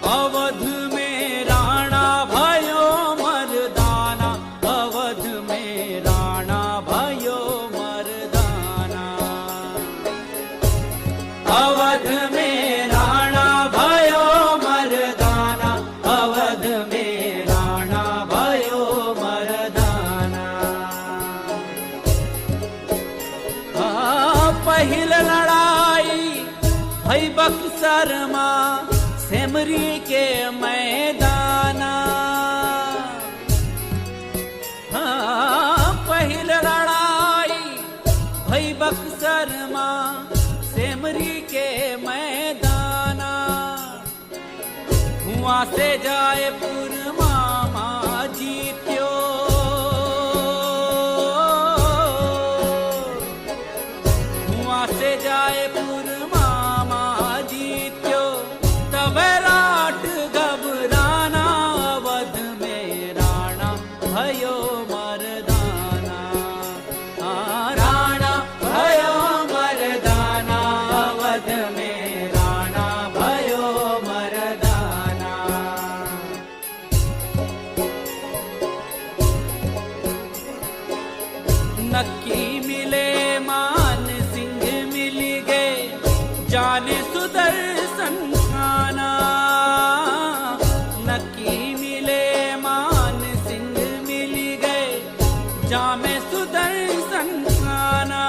अवध में राणा भयो मर्दाना, अवध में राणा भयो मर्दाना, अवध में राणा भयो मर्दाना, अवध में राणा भयो मर्दाना। पहिल लड़ाई भई बक्सर मां सेमरी के मैदाना, पहिल लड़ाई भई बक्सर मां सेमरी के मैदाना। हुआ से जयपुर मामा जीत्यो, हुआ से जयपुर मामा जीत्यो। तब राट घबराना, अवध में राणा भयो मर्दाना, राणा भयो मर्दाना, अवध में राणा भयो मर्दाना। नक्की मिले मान सिंह मिल गए, जाने सुदर्शन खाना। नक्की मिले मान सिंह मिल गए, जामे सुदर्शन खाना।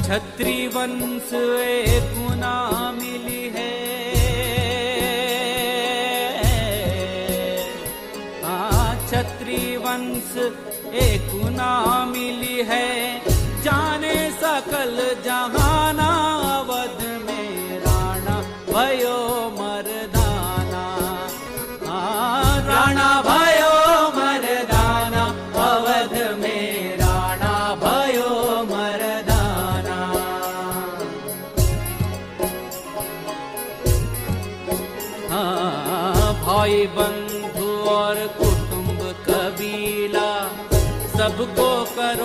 छत्री वंश एक गुना मिली है, छत्री वंश एक गुना मिली है। जाने सकल जहां